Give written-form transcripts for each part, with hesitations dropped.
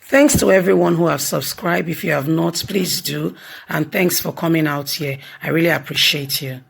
Thanks to everyone who have subscribed. If you have not, please do. And thanks for coming out here. I really appreciate you.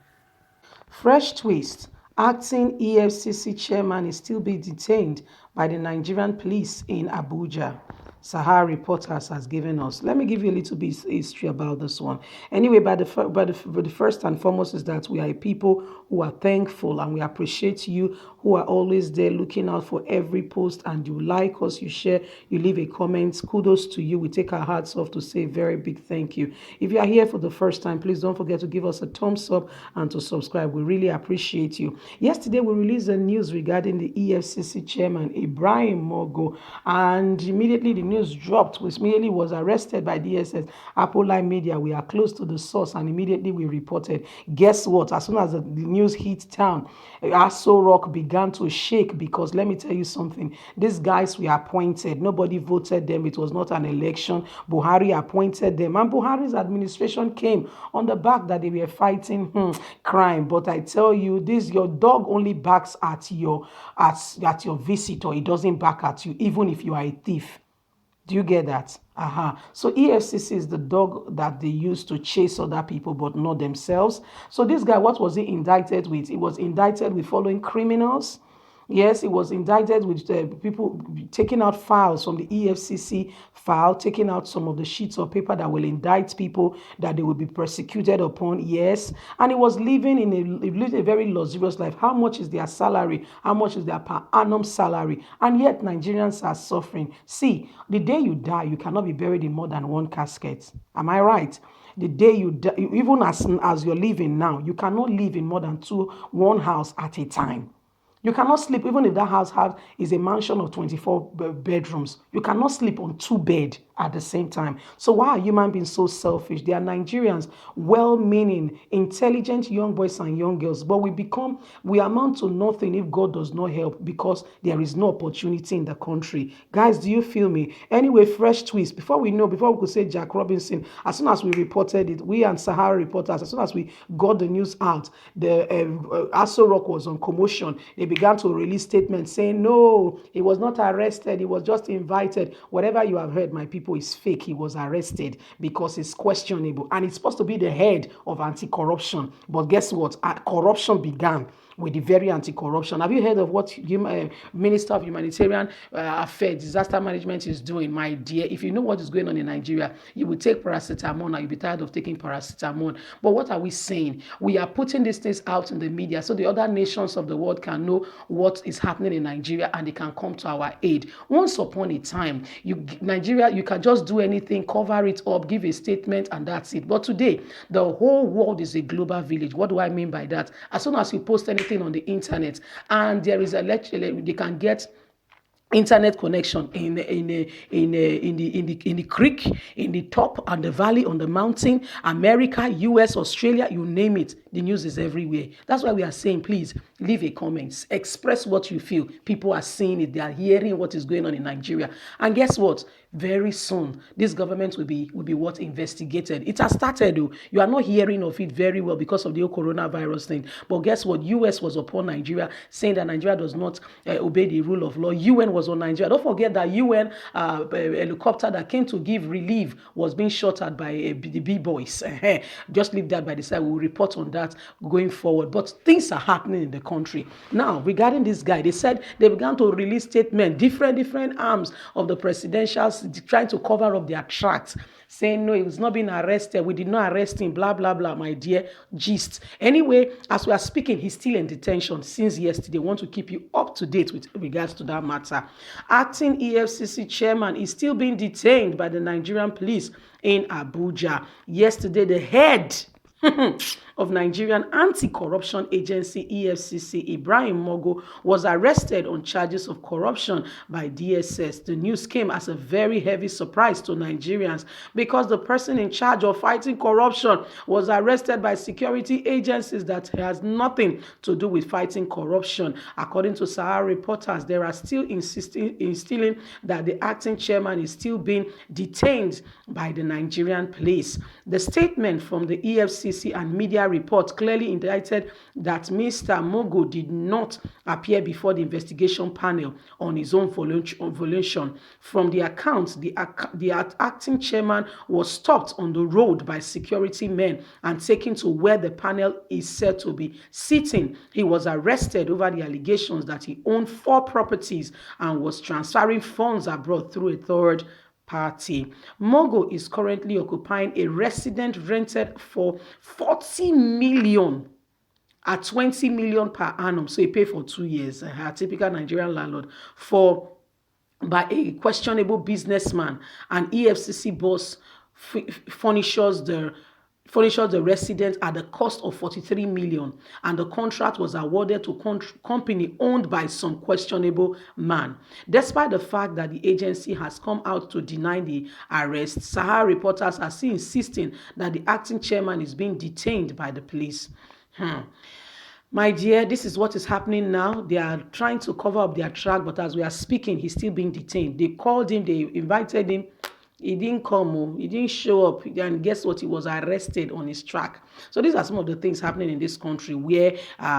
Fresh twist. Acting Efcc chairman is still being detained by the Nigerian police in Abuja. Sahara Reporters has given us. Let me give you a little bit of history about this one. Anyway, the first and foremost is that we are a people who are thankful and we appreciate you who are always there looking out for every post, and you like us, you share, you leave a comment. Kudos to you. We take our hearts off to say a very big thank you. If you are here for the first time, please don't forget to give us a thumbs up and to subscribe. We really appreciate you. Yesterday, we released the news regarding the EFCC chairman, Ibrahim Mogo, and immediately the news dropped, which immediately was arrested by DSS. Apple Line Media, we are close to the source, and immediately we reported. Guess what? As soon as the news hit town, Aso Rock began to shake, because let me tell you something. These guys were appointed. Nobody voted them. It was not an election. Buhari appointed them, and Buhari's administration came on the back that they were fighting crime. But I tell you, this your dog only barks at your visitor. It doesn't bark at you, even if you are a thief. Do you get that? So EFCC is the dog that they use to chase other people, but not themselves. So this guy, what was he indicted with? He was indicted with following criminals. Yes, he was indicted with people taking out files from the EFCC file, taking out some of the sheets of paper that will indict people that they will be persecuted upon. Yes, and he was living a very luxurious life. How much is their salary? How much is their per annum salary? And yet Nigerians are suffering. See, the day you die, you cannot be buried in more than one casket. Am I right? The day you die, even as you're living now, you cannot live in more than one house at a time. You cannot sleep, even if that house is a mansion of 24 bedrooms. You cannot sleep on two beds at the same time. So why are human beings so selfish? They are Nigerians, well-meaning, intelligent young boys and young girls. But we amount to nothing if God does not help, because there is no opportunity in the country. Guys, do you feel me? Anyway, fresh twist. Before we could say Jack Robinson, as soon as we reported it, we and Sahara Reporters, as soon as we got the news out, the Aso Rock was on commotion. They began to release statements saying, no, he was not arrested. He was just invited. Whatever you have heard, my people, is fake. He was arrested because it's questionable. And it's supposed to be the head of anti-corruption. But guess what? Corruption began with the very anti-corruption. Have you heard of what Minister of Humanitarian Affairs, Disaster Management is doing, my dear? If you know what is going on in Nigeria, you will take paracetamol and you'll be tired of taking paracetamol. But what are we saying? We are putting these things out in the media so the other nations of the world can know what is happening in Nigeria and they can come to our aid. Once upon a time, Nigeria, you can just do anything, cover it up, give a statement, and that's it. But today, the whole world is a global village. What do I mean by that? As soon as you post anything on the internet and there is a lecture, they can get internet connection in the creek, in the top and the valley, on the mountain, America, US, Australia, you name it. The news is everywhere. That's why we are saying, please leave a comment, express what you feel. People are seeing it, they are hearing what is going on in Nigeria. And guess what? Very soon, this government will be what investigated. It has started, though. You are not hearing of it very well because of the whole coronavirus thing. But guess what? US was upon Nigeria, saying that Nigeria does not obey the rule of law. UN was on Nigeria. Don't forget that UN helicopter that came to give relief was being shot at by the B-boys. Just leave that by the side. We'll report on that going forward. But things are happening in the country. Now, regarding this guy, they said they began to release statements, different arms of the presidential, trying to cover up their tracks, saying, no, he was not being arrested. We did not arrest him, blah, blah, blah, my dear gist. Anyway, as we are speaking, he's still in detention since yesterday. Want to keep you up to date with regards to that matter. Acting EFCC chairman is still being detained by the Nigerian police in Abuja. Yesterday, the head of Nigerian Anti-Corruption Agency EFCC, Ibrahim Mogo, was arrested on charges of corruption by DSS. The news came as a very heavy surprise to Nigerians because the person in charge of fighting corruption was arrested by security agencies that has nothing to do with fighting corruption. According to Sahara Reporters, they are still instilling that the acting chairman is still being detained by the Nigerian police. The statement from the EFCC and media media report clearly indicted that Mr. Mogo did not appear before the investigation panel on his own volition. From the accounts, the acting chairman was stopped on the road by security men and taken to where the panel is said to be sitting. He was arrested over the allegations that he owned 4 properties and was transferring funds abroad through a third party. Mogo is currently occupying a residence rented for 40 million at 20 million per annum. So he paid for 2 years, a typical Nigerian landlord, for by a questionable businessman. And EFCC boss furnishes the resident at the cost of 43 million, and the contract was awarded to company owned by some questionable man. Despite the fact that the agency has come out to deny the arrest, Sahara reporters are still insisting that the acting chairman is being detained by the police. My dear, this is what is happening now. They are trying to cover up their track, but as we are speaking, he's still being detained. They called him, they invited him. He didn't come, he didn't show up, and guess what? He was arrested on his track. So these are some of the things happening in this country where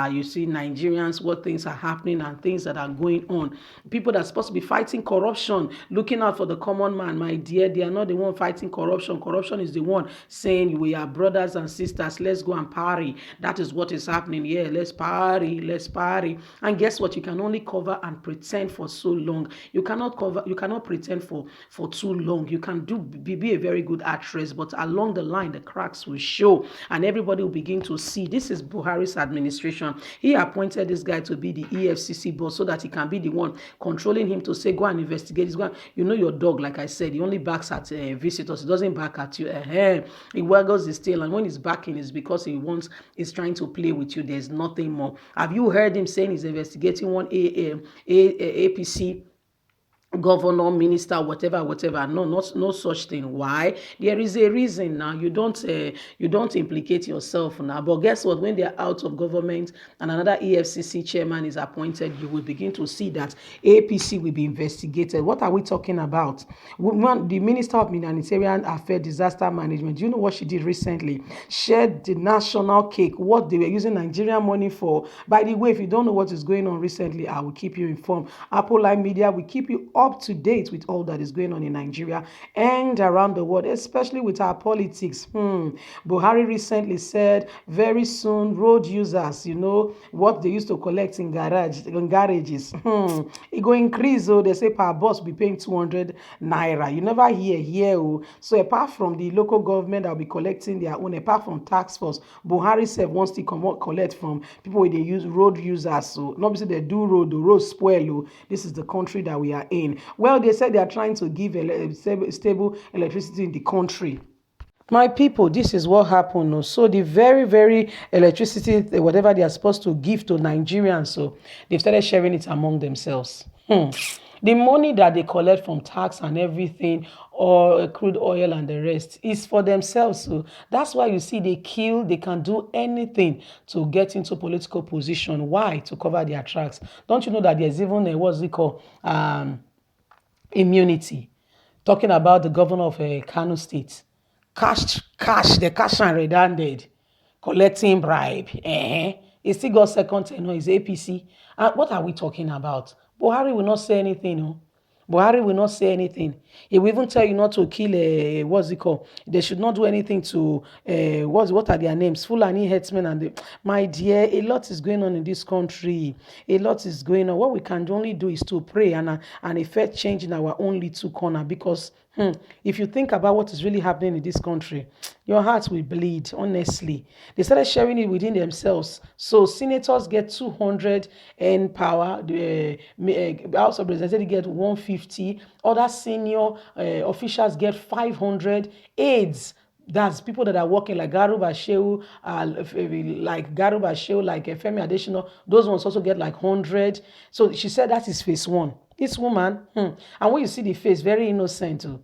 you see Nigerians, what things are happening and things that are going on. People that are supposed to be fighting corruption, looking out for the common man, my dear, they are not the one fighting corruption. Corruption is the one saying we are brothers and sisters, let's go and party. That is what is happening here. Let's party, let's party. And guess what? You can only cover and pretend for so long. You cannot pretend for too long. You can be a very good actress, but along the line, the cracks will show and everybody will begin to see. This is Buhari's administration. He appointed this guy to be the EFCC boss so that he can be the one controlling him to say, go and investigate. He's going, you know, your dog, like I said, he only barks at visitors. He doesn't bark at you. He waggles his tail, and when he's barking, it's because he's trying to play with you. There's nothing more. Have you heard him saying he's investigating one APC governor, minister, whatever? No, no such thing. Why? There is a reason now. You don't implicate yourself now. But guess what? When they're out of government and another EFCC chairman is appointed, you will begin to see that APC will be investigated. What are we talking about? The Minister of Humanitarian Affairs, Disaster Management, do you know what she did recently? Shared the national cake, what they were using Nigerian money for. By the way, if you don't know what is going on recently, I will keep you informed. Apple Line Media will keep you up to date with all that is going on in Nigeria and around the world, especially with our politics. Buhari recently said very soon road users, you know, what they used to collect in garages, it go increase. So they say per bus be paying 200 naira. You never hear here. So apart from the local government that will be collecting their own, apart from tax force, Buhari said wants to collect from people where they use road users. So obviously they do road, the road spoil. This is the country that we are in. Well, they said they are trying to give stable electricity in the country. My people, this is what happened. So the very, very electricity, whatever they are supposed to give to Nigerians, so they've started sharing it among themselves. The money that they collect from tax and everything, or crude oil and the rest, is for themselves. So that's why you see they can do anything to get into political position. Why? To cover their tracks. Don't you know that there's even a, what's it called? Immunity. Talking about the governor of Kano State. The cash and red-handed, collecting bribe. He still got second tenure, his APC. And what are we talking about? Buhari will not say anything. No? Buhari will not say anything. He will even tell you not to kill, what's it called? They should not do anything to, what are their names? Fulani headsmen. And my dear, a lot is going on in this country. A lot is going on. What we can only do is to pray and effect change in our own little corner, because if you think about what is really happening in this country, your heart will bleed, honestly. They started sharing it within themselves. So senators get 200 in power. The House of Representatives get 150. Other senior officials get 500. Aides, that's people that are working like Garuba Shehu, like Femi Adesina. Those ones also get like 100. So she said that is phase one. This woman, and when you see the face, very innocent. Oh.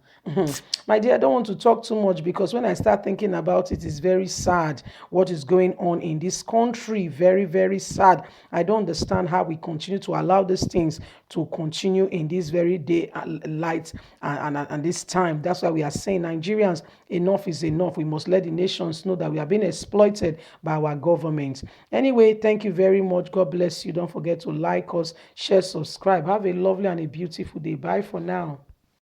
My dear, I don't want to talk too much because when I start thinking about it, it's very sad what is going on in this country. Very, very sad. I don't understand how we continue to allow these things to continue in this very day light and this time. That's why we are saying, Nigerians, enough is enough. We must let the nations know that we are being exploited by our government. Anyway, thank you very much. God bless you. Don't forget to like us, share, subscribe. Have a lovely and a beautiful day. Bye for now.